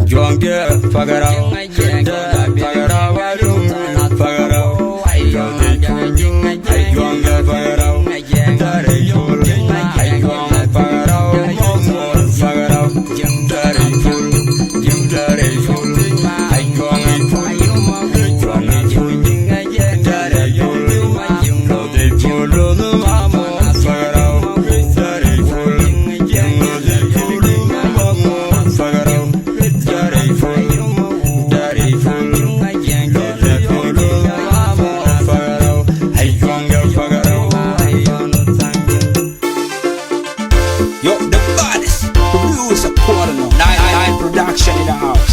Jonge fagara fagara waru fagara jonge fagara dare yul jonge fagara fagara dare ful dare ful jonge ful dare yul dare ful mamo fagara dare ful dare ful mamo fagara dare ful dare ful dare ful mamo fagara ay jonge fagara. Yo, the baddest producer quarter now. Nine production in the house.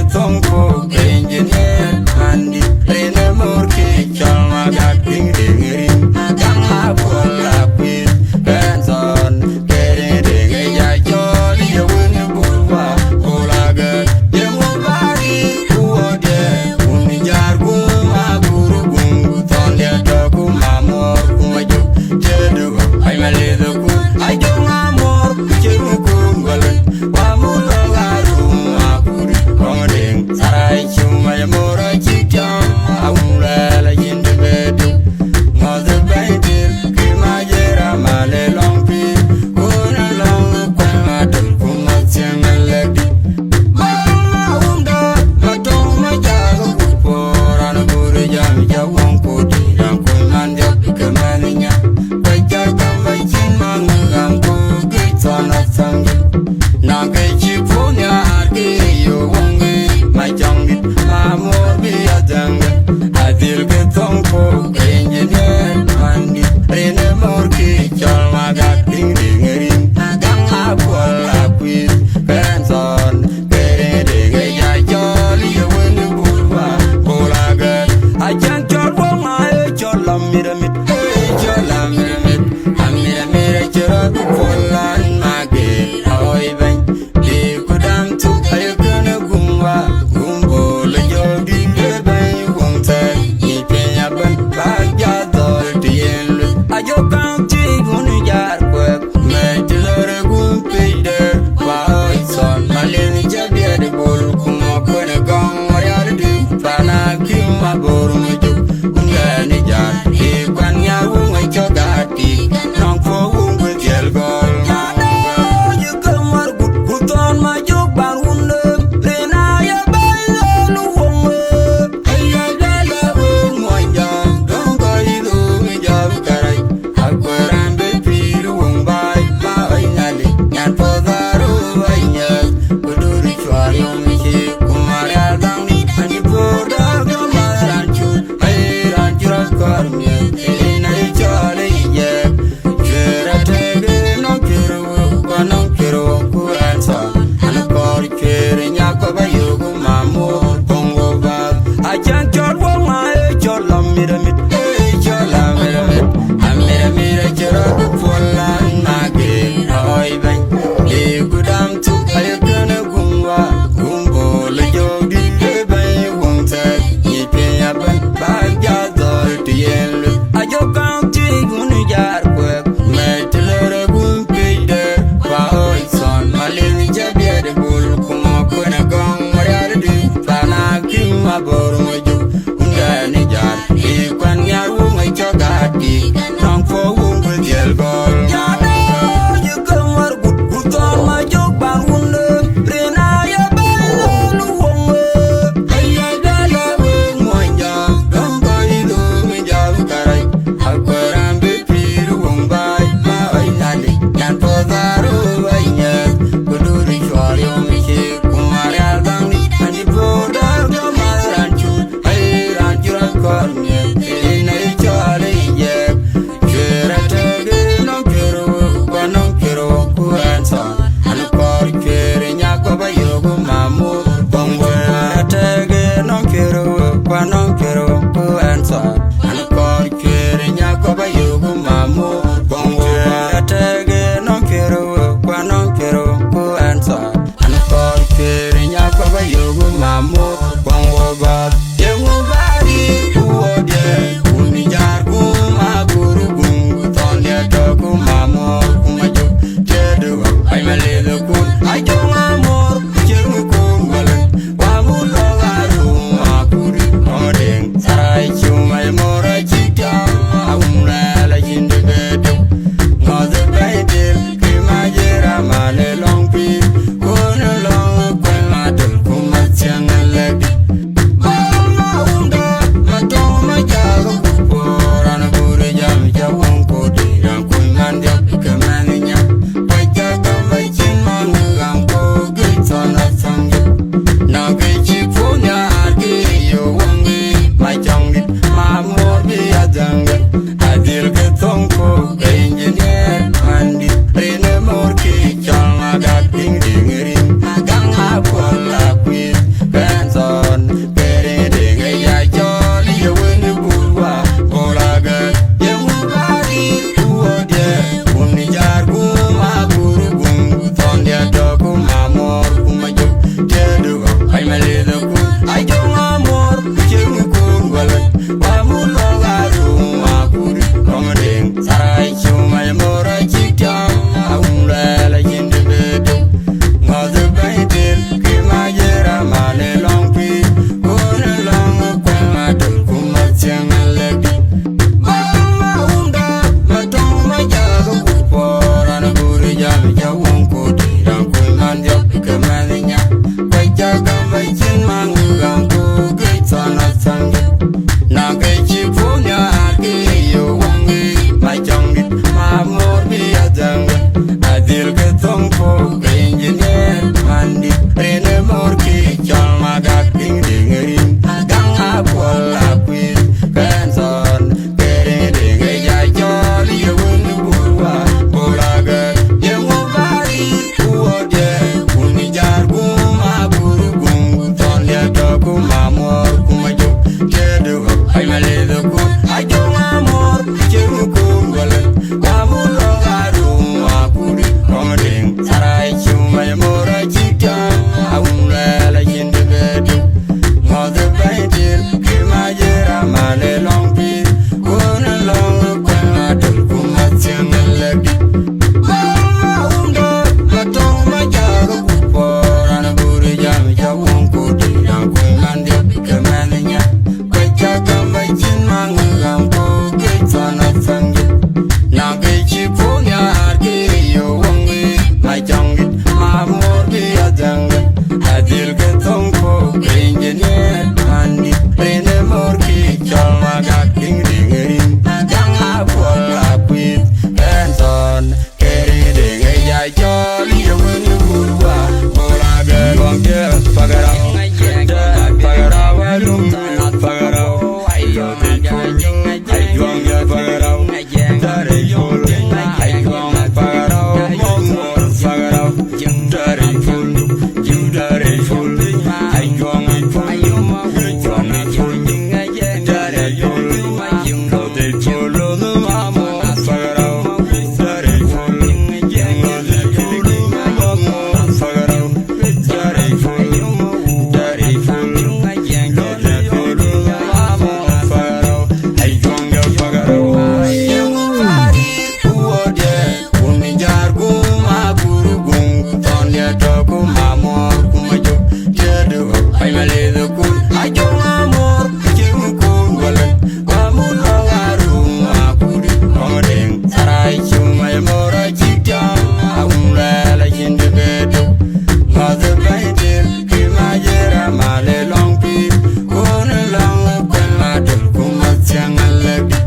thong po engineer mandi rene morke chama gat ding ding ring gang ha pola pit benson kere de ya jolly you win bulwa pola gat ye mo bari uode uni jar guma guru gungu ton ya to kuma mor kuma ju jedu ai male do ku ai jo ngamor jeru kungolen wa mu lo garu ma kuri kongding sarai chuma ya mora chikam aula la yinde bedu ngoze baitir kima jera male long pi kuna long kwa matul kuma tiangaledi mama unda matong majaga kuporan buru jam jawang kodi yang kuman jak kemaninya bajar tambah chin mangam ku gitana sangi nagai chipunya arki yo wongi majangit amor biadanga adil ke tongpo engineer mandi rene morki chalma gat ding ding ring gang apol apis benson kere de ya jolly you win bulwa bolagat ajan chol wong ay cholam miramit cholam miramit amira mira chora polan mage hoy ben di kudam tu ay kana gumwa gumbo le jodi le ben wong ta ni penya ban bagya dol tien ajo county gunu jar kwek me tilore gum peide wa hoy son malen jabia de bol kuma kone gong mariar di pana kimma boru meju ungani jar e kwan nya wong ay chogati nong fo wong gel gol you come war good Thon Majak Gum rena ya bailo wong ay la wong moja dong ko idu mi jab karai akwaran be piru wong bai ma ay nali nyan podaru ay nya kuduri chwar yom chi kumar ya dang ni ani poda gamaran chu ay ran jura kar mi ay chale ye chera tege no kiro no kiro ku ansa an kor kere nya ko ba yugo mamu bongo ba ajan chol wo ma cholam miramit cholam miramit amira mira chora ku polan mage hoy ben e gudam tu ayakana gumwa gumbo le jodi le ben wong ta ni pe ban ba ja dol tien ajo county gunu jar kwek me tilere gum peide wa hoy son malen jabia de bul kuma kona gong mariar di pana kimma boru moju ungani jar e kwan yar wo mai chogati nong fo wong gel gol you come war good Thon Majak Gum rena ya bailo wong ay la wong moja dong ko idu mi jab karai akwaran be piru wong bai ma ay nali yan podaru ay nya kuduri chwar yom chi kumar ya dang ni ani poda gamaran chu ay ran jura kor mi ay chale ye chera tege no kero ku ansa an kor kere nya ko ba yogo mamu bongo tege no kero ku ansa an kor kere nya ko ba yogo mamu bongo tege no kero ku ansa an kor kere nya ko ba yogo mamu bongo ba yengu bari uode uni jar guma guru gungu ton ya to kuma mor kuma ju jedu ai male do kun ai jo ngamor jeru kungolen wa mu lo garu ma kuri kongding sarai chuma ya mora chikam aumla la yinde bedu ngoze baitir kima jera male long pi kuna long kwa matul kuma tiangaledi mama unda matong majaga kuporan buru jam jawang kodi yang kuman jak kemaninya bajar tambah chin mangam ku gitana sangi nagai chipunya arki yo wongi majangit mamor biadanga adil ke tongpo engineer mandi rene morki chalma gat ding ding ring gang apol apis ben ping ding ring gang ha bola queen benson kere ding ya jolly wun burwa bolaga ye mo bari uode uni jar guma buru gum ton ya to kuma mor kuma jo tedu ay male do ko ajo amor chemu kum wala amulo garum apuri komding sarai chuma mora chita awula la yinde bedu mother painted kimajera male long pi kona long kona tul kumatchen lagi matong majak gum buri jam jawong kudi yang kumandia kemannya kwacha kamba chin mangam ko kitsana sangi nage chipunya arke yo wongi majang amor bi adang adil ke tongko engineer mandi rene morki chalma gaking ringerin yang abol apit benson keri dege ya jolly wuni burwa bolaga wongje pagarau pagarau walum pagarau ayo ayong ya pagarau dari ful ayong pagarau momor pagarau dari ful dari ful ayong ful dari ful dari ful no mamo pagarau dari ful dari ful mamo pagarau dari ful dari ful dari ful mamo pagarau ayong ya pagarau ayong bari uode uni jar guma buru gum ton ya to kuma mor kuma jo tedu ay male do kun ajo amor chemu kun wala amulo garum apuri komding sarai chuma mora chita awula la yinde bedu mother painted kimajera male long pi kona long kona tul kumatchen lagi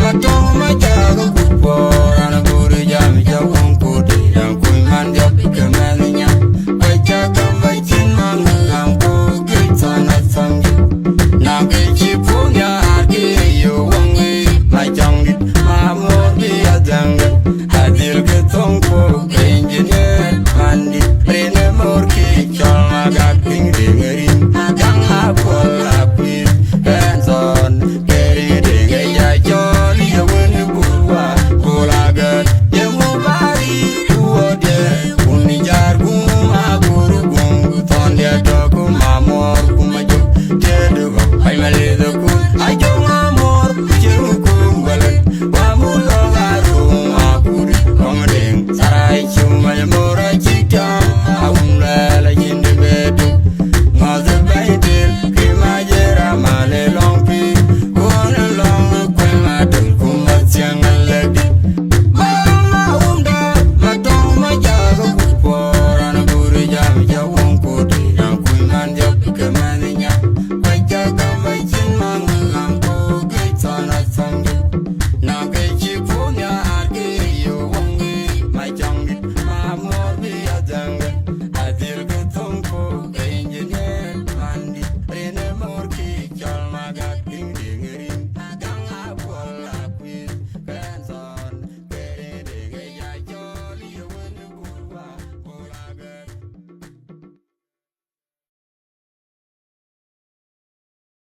matong majak gum buri jam jawong kudi yang kumandia kemannya kwacha kamba chin mangam ko kitsana sangi nage chipunya arke yo wongi majang amor bi adang adil ke tongko engineer mandi rene morki chalma gaking ding